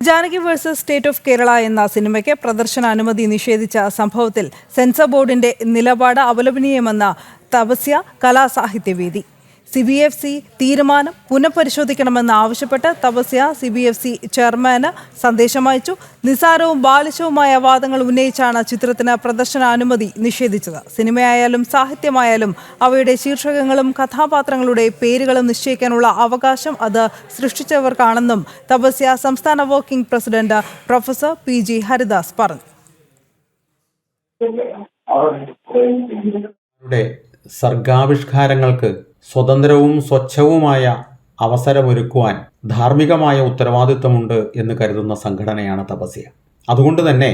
Janaki versus state of Kerala എന്ന സിനിമയ്ക്ക് പ്രദർശന അനുമതി നിഷേധിച്ച സംഭവത്തിൽ സെൻസർ ബോർഡിന്റെ നിലപാട് അപലപനീയമെന്ന തപസ്യ കലാസാഹിത്യവേദി. CBFC തീരുമാനം പുനഃപരിശോധിക്കണമെന്ന് ആവശ്യപ്പെട്ട് തപസ്യ CBFC ചെയർമാന് സന്ദേശമയച്ചു. നിസാരവും ബാലിശവുമായ വാദങ്ങൾ ഉന്നയിച്ചാണ് ചിത്രത്തിന് പ്രദർശന അനുമതി നിഷേധിച്ചത്. സിനിമയായാലും സാഹിത്യമായാലും അവയുടെ ശീർഷകങ്ങളും കഥാപാത്രങ്ങളുടെ പേരുകളും നിശ്ചയിക്കാനുള്ള അവകാശം അത് സൃഷ്ടിച്ചവർക്കാണെന്നും തപസ്യ സംസ്ഥാന working president professor PG Haridas പറഞ്ഞു. സർഗാവിഷ്കാരങ്ങൾക്ക് സ്വതന്ത്രവും സ്വച്ഛവുമായ അവസരമൊരുക്കുവാൻ ധാർമ്മികമായ ഉത്തരവാദിത്വമുണ്ട് എന്ന് കരുതുന്ന സംഘടനയാണ് തപസ്യ. അതുകൊണ്ട് തന്നെ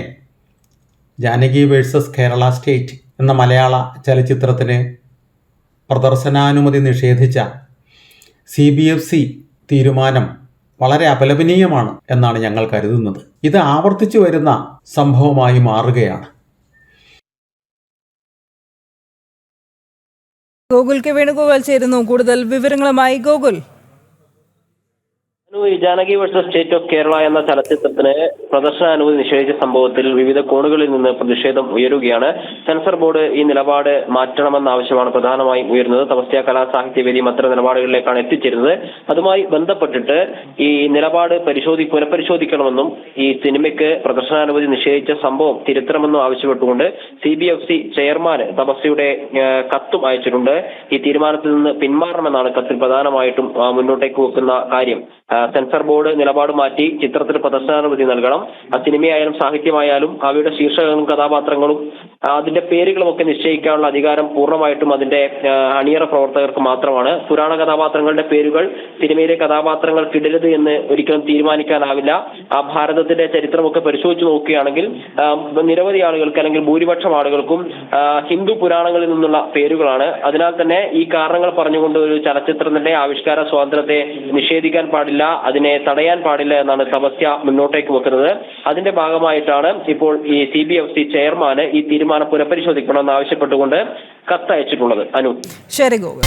ജാനകി വേഴ്സസ് കേരള സ്റ്റേറ്റ് എന്ന മലയാള ചലച്ചിത്രത്തിന് പ്രദർശനാനുമതി നിഷേധിച്ച CBFC തീരുമാനം വളരെ അപലപനീയമാണ് എന്നാണ് ഞങ്ങൾ കരുതുന്നത്. ഇത് ആവർത്തിച്ചു വരുന്ന സംഭവമായി മാറുകയാണ്. ഗോകുൽ കെ വേണുഗോപാൽ ചേരുന്നു കൂടുതൽ വിവരങ്ങളുമായി. Gokul, Janaki versus state of Kerala എന്ന ചലച്ചിത്രത്തിന് പ്രദർശനാനുമതി നിഷേധിച്ച സംഭവത്തിൽ വിവിധ കോണുകളിൽ നിന്ന് പ്രതിഷേധം ഉയരുകയാണ്. സെൻസർ ബോർഡ് ഈ നിലപാട് മാറ്റണമെന്ന ആവശ്യമാണ് പ്രധാനമായും ഉയരുന്നത്. തപസ്യ കലാസാഹിത്യവേദിയും അത്തരം നിലപാടുകളിലേക്കാണ് എത്തിച്ചേരുന്നത്. അതുമായി ബന്ധപ്പെട്ടിട്ട് ഈ നിലപാട് പുനഃപരിശോധിക്കണമെന്നും ഈ സിനിമയ്ക്ക് പ്രദർശനാനുമതി നിഷേധിച്ച സംഭവം തിരുത്തണമെന്നും ആവശ്യപ്പെട്ടുകൊണ്ട് CBFC ചെയർമാന് തപസ്യയുടെ കത്തും അയച്ചിട്ടുണ്ട്. ഈ തീരുമാനത്തിൽ നിന്ന് പിന്മാറണമെന്നാണ് കത്തിൽ പ്രധാനമായിട്ടും മുന്നോട്ടേക്ക് വെക്കുന്ന കാര്യം. സെൻസർ ബോർഡ് നിലപാട് മാറ്റി ചിത്രത്തിന് പ്രദർശനാനുമതി നൽകണം. സിനിമയായാലും സാഹിത്യമായാലും അവയുടെ ശീർഷകങ്ങളും കഥാപാത്രങ്ങളും അതിന്റെ പേരുകളും ഒക്കെ നിശ്ചയിക്കാനുള്ള അധികാരം പൂർണ്ണമായിട്ടും അതിന്റെ അണിയറ പ്രവർത്തകർക്ക് മാത്രമാണ്. പുരാണ കഥാപാത്രങ്ങളുടെ പേരുകൾ സിനിമയിലെ കഥാപാത്രങ്ങൾക്കിടരുത് എന്ന് ഒരിക്കലും തീരുമാനിക്കാനാവില്ല. ആ ഭാരതത്തിന്റെ ചരിത്രമൊക്കെ പരിശോധിച്ച് നോക്കുകയാണെങ്കിൽ നിരവധി ആളുകൾക്ക് അല്ലെങ്കിൽ ഭൂരിപക്ഷം ആളുകൾക്കും ഹിന്ദു പുരാണങ്ങളിൽ നിന്നുള്ള പേരുകളാണ്. അതിനാൽ തന്നെ ഈ കാരണങ്ങൾ പറഞ്ഞുകൊണ്ട് ഒരു ചലച്ചിത്രത്തിന്റെ ആവിഷ്കാര സ്വാതന്ത്ര്യത്തെ നിഷേധിക്കാൻ പാടില്ല, അതിനെ തടയാൻ പാടില്ല എന്നാണ് തപസ്യ മുന്നോട്ടേക്ക് വെക്കുന്നത്. അതിന്റെ ഭാഗമായിട്ടാണ് ഇപ്പോൾ ഈ CBFC ചെയർമാന് ഈ തീരുമാനം പുനഃപരിശോധിക്കണമെന്ന് ആവശ്യപ്പെട്ടുകൊണ്ട് കത്തയച്ചിട്ടുള്ളത്. അനു, ശരി ഗോകുൽ.